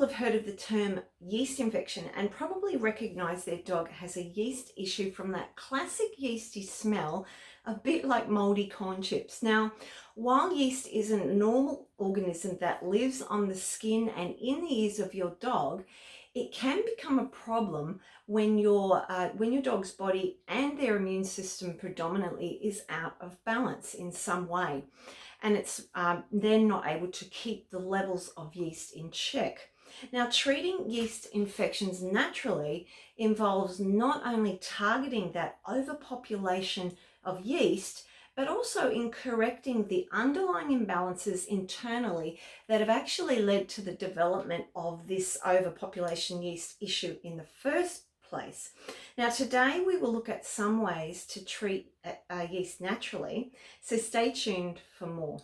have heard of the term yeast infection and probably recognize their dog has a yeast issue from that classic yeasty smell, a bit like moldy corn chips. Now, while yeast is a normal organism that lives on the skin and in the ears of your dog, it can become a problem when your dog's body and their immune system predominantly is out of balance in some way, and it's then not able to keep the levels of yeast in check. Now, treating yeast infections naturally involves not only targeting that overpopulation of yeast, but also in correcting the underlying imbalances internally that have actually led to the development of this overpopulation yeast issue in the first place. Now, today we will look at some ways to treat yeast naturally, so stay tuned for more.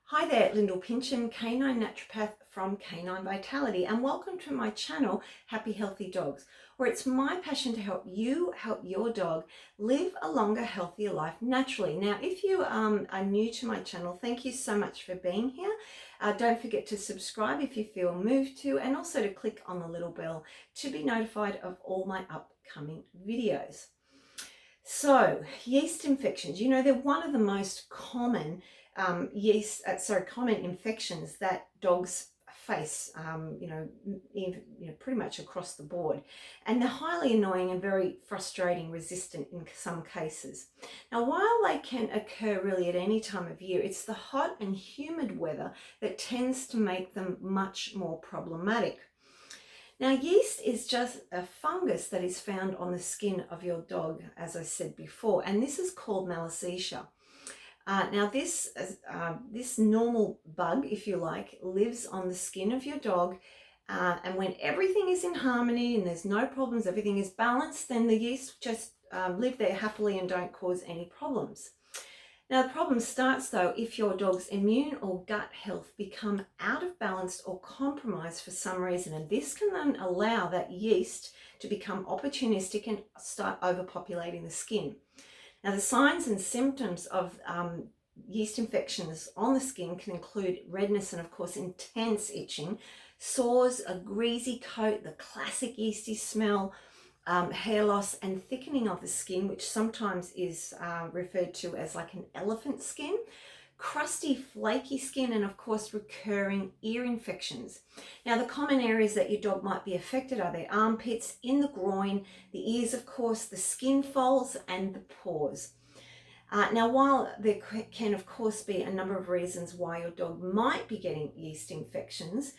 Hi there, Lyndall Pinchon, Canine Naturopath from Canine Vitality, and welcome to my channel, Happy Healthy Dogs, where it's my passion to help you help your dog live a longer, healthier life naturally. Now, if you are new to my channel, thank you so much for being here. Don't forget to subscribe if you feel moved to, and also to click on the little bell to be notified of all my upcoming videos. So, yeast infections, you know, they're one of the most common common infections that dogs face, pretty much across the board. And they're highly annoying and very frustrating, resistant in some cases. Now, while they can occur really at any time of year, it's the hot and humid weather that tends to make them much more problematic. Now, yeast is just a fungus that is found on the skin of your dog, as I said before, and this is called malassezia. Now, this normal bug, if you like, lives on the skin of your dog, and when everything is in harmony and there's no problems, everything is balanced, then the yeast just live there happily and don't cause any problems. Now, the problem starts, though, if your dog's immune or gut health become out of balance or compromised for some reason, and this can then allow that yeast to become opportunistic and start overpopulating the skin. Now, the signs and symptoms of yeast infections on the skin can include redness and, of course, intense itching, sores, a greasy coat, the classic yeasty smell, hair loss, and thickening of the skin, which sometimes is referred to as like an elephant skin, crusty, flaky skin, and of course recurring ear infections. Now, the common areas that your dog might be affected are their armpits, in the groin, the ears, of course, the skin folds, and the paws. Now, while there can of course be a number of reasons why your dog might be getting yeast infections,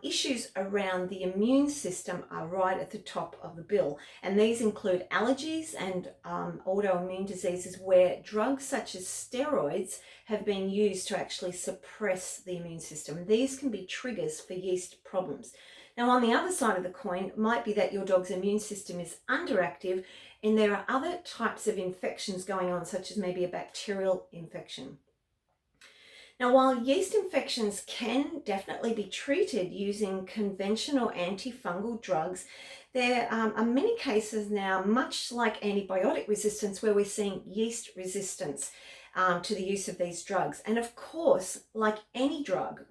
issues around the immune system are right at the top of the bill, and these include allergies and autoimmune diseases where drugs such as steroids have been used to actually suppress the immune system. These can be triggers for yeast problems. Now, on the other side of the coin, it might be that your dog's immune system is underactive and there are other types of infections going on, such as maybe a bacterial infection. Now, while yeast infections can definitely be treated using conventional antifungal drugs, there are many cases now, much like antibiotic resistance, where we're seeing yeast resistance to the use of these drugs. And of course, like any drug,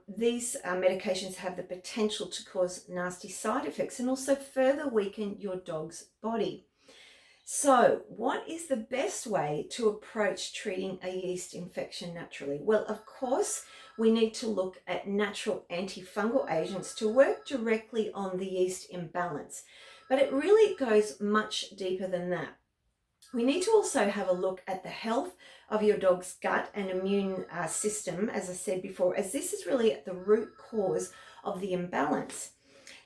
these medications have the potential to cause nasty side effects and also further weaken your dog's body. So, what is the best way to approach treating a yeast infection naturally? Well, of course, we need to look at natural antifungal agents to work directly on the yeast imbalance. But it really goes much deeper than that. We need to also have a look at the health of your dog's gut and immune system, as I said before, as this is really at the root cause of the imbalance.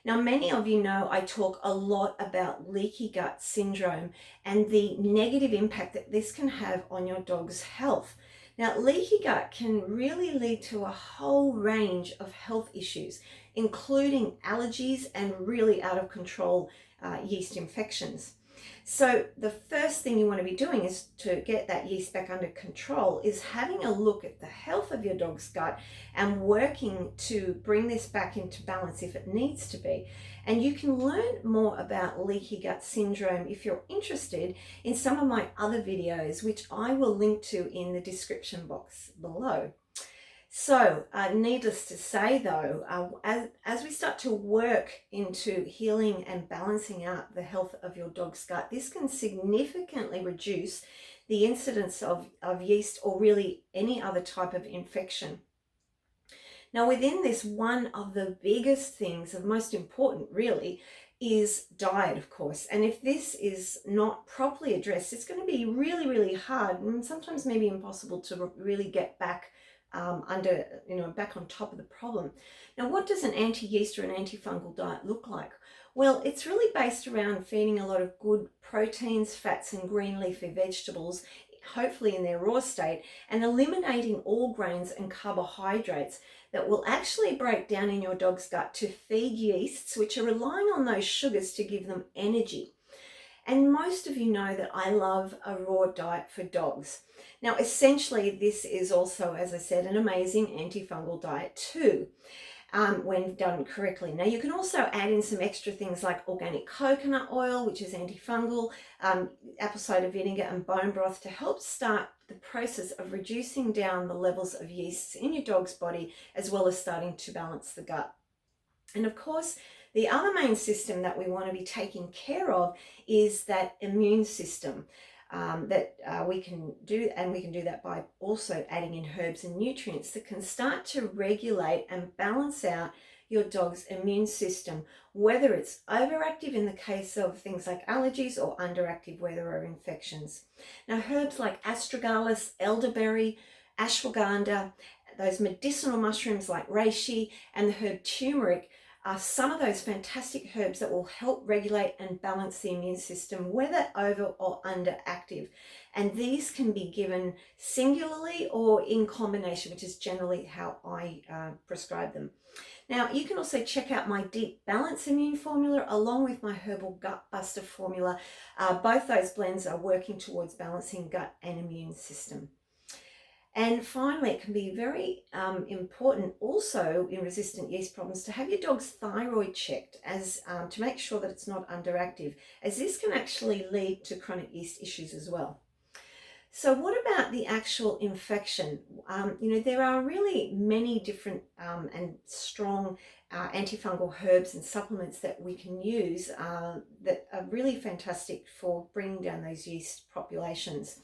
Now, many of you know I talk a lot about leaky gut syndrome and the negative impact that this can have on your dog's health. Now, leaky gut can really lead to a whole range of health issues, including allergies and really out of control yeast infections. So the first thing you want to be doing is to get that yeast back under control is having a look at the health of your dog's gut and working to bring this back into balance if it needs to be. And you can learn more about leaky gut syndrome if you're interested in some of my other videos, which I will link to in the description box below. So, needless to say though, as we start to work into healing and balancing out the health of your dog's gut, this can significantly reduce the incidence of yeast or really any other type of infection. Now, within this, one of the biggest things, the most important really, is diet, of course. And if this is not properly addressed, it's going to be really, really hard and sometimes maybe impossible to really get back back on top of the problem. Now, what does an anti-yeast or an antifungal diet look like? Well, it's really based around feeding a lot of good proteins, fats, and green leafy vegetables, hopefully in their raw state, and eliminating all grains and carbohydrates that will actually break down in your dog's gut to feed yeasts, which are relying on those sugars to give them energy. And most of you know that I love a raw diet for dogs. Now, essentially, this is also, as I said, an amazing antifungal diet too, when done correctly. Now, you can also add in some extra things like organic coconut oil, which is antifungal, apple cider vinegar and bone broth to help start the process of reducing down the levels of yeasts in your dog's body, as well as starting to balance the gut. And of course, the other main system that we want to be taking care of is that immune system that we can do, and we can do that by also adding in herbs and nutrients that can start to regulate and balance out your dog's immune system, whether it's overactive in the case of things like allergies or underactive where there are infections. Now, herbs like astragalus, elderberry, ashwagandha, those medicinal mushrooms like reishi, and the herb turmeric are some of those fantastic herbs that will help regulate and balance the immune system, whether over or underactive. And these can be given singularly or in combination, which is generally how I prescribe them. Now, you can also check out my Deep Balance Immune Formula along with my Herbal Gut Buster Formula. Both those blends are working towards balancing gut and immune system. And finally, it can be very important also in resistant yeast problems to have your dog's thyroid checked as to make sure that it's not underactive, as this can actually lead to chronic yeast issues as well. So what about the actual infection? There are really many different and strong antifungal herbs and supplements that we can use that are really fantastic for bringing down those yeast populations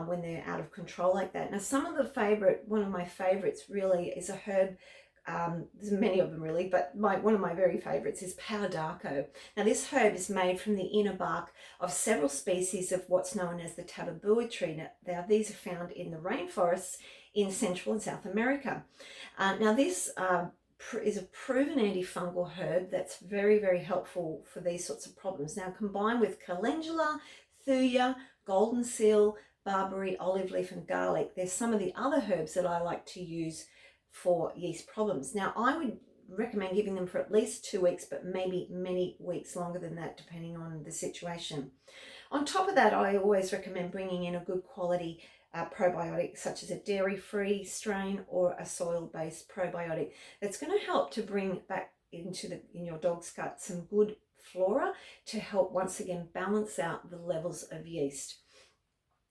when they're out of control like that. Now, one of my favorites really is a herb. There's many of them really, but one of my very favorites is pau d'arco. Now, this herb is made from the inner bark of several species of what's known as the tatabua tree. Now, these are found in the rainforests in Central and South America. Now, this is a proven antifungal herb that's very, very helpful for these sorts of problems. Now, combined with calendula, thuya, golden seal, barberry, olive leaf, and garlic, there's some of the other herbs that I like to use for yeast problems. Now, I would recommend giving them for at least 2 weeks, but maybe many weeks longer than that, depending on the situation. On top of that, I always recommend bringing in a good quality probiotic, such as a dairy-free strain or a soil-based probiotic that's going to help to bring back in your dog's gut some good flora to help once again balance out the levels of yeast.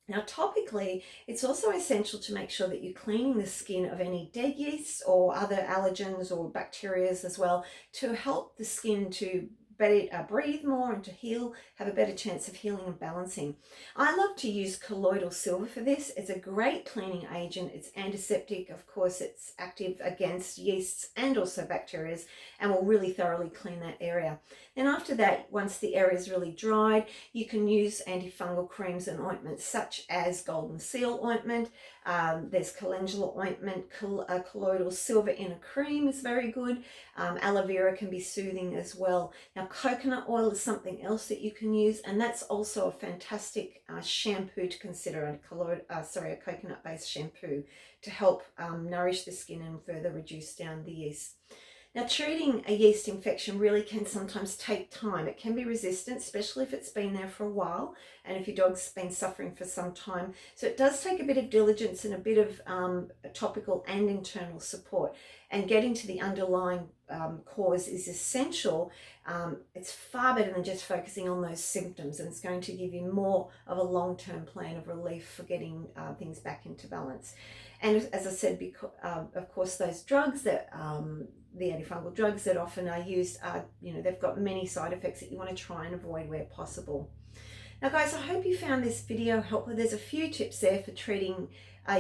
Now, topically, it's also essential to make sure that you're cleaning the skin of any dead yeasts or other allergens or bacteria as well, to help the skin to better breathe more and to heal, have a better chance of healing and balancing. I love to use colloidal silver for this. It's a great cleaning agent. It's antiseptic. Of course, it's active against yeasts and also bacteria and will really thoroughly clean that area. Then after that, once the area is really dried, you can use antifungal creams and ointments such as golden seal ointment. There's calendula ointment, colloidal silver in a cream is very good. Aloe vera can be soothing as well. Now, coconut oil is something else that you can use, and that's also a fantastic shampoo to consider, a coconut-based shampoo to help nourish the skin and further reduce down the yeast. Now, treating a yeast infection really can sometimes take time. It can be resistant, especially if it's been there for a while and if your dog's been suffering for some time. So it does take a bit of diligence and a bit of topical and internal support. And getting to the underlying cause is essential. It's far better than just focusing on those symptoms, and it's going to give you more of a long-term plan of relief for getting things back into balance. And as I said, because, of course, those drugs that the antifungal drugs that often are used are, they've got many side effects that you want to try and avoid where possible. Now guys, I hope you found this video helpful. There's a few tips there for treating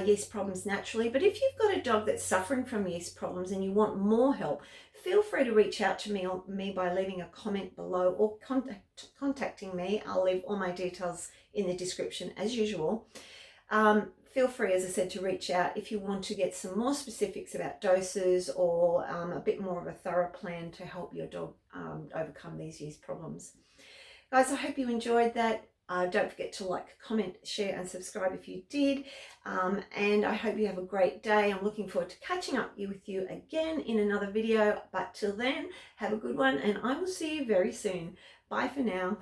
yeast problems naturally, but if you've got a dog that's suffering from yeast problems and you want more help, feel free to reach out to me by leaving a comment below or contacting me. I'll leave all my details in the description as usual. Feel free, as I said, to reach out if you want to get some more specifics about doses or a bit more of a thorough plan to help your dog overcome these yeast problems. Guys, I hope you enjoyed that. Don't forget to like, comment, share and subscribe if you did. And I hope you have a great day. I'm looking forward to catching up with you again in another video. But till then, have a good one and I will see you very soon. Bye for now.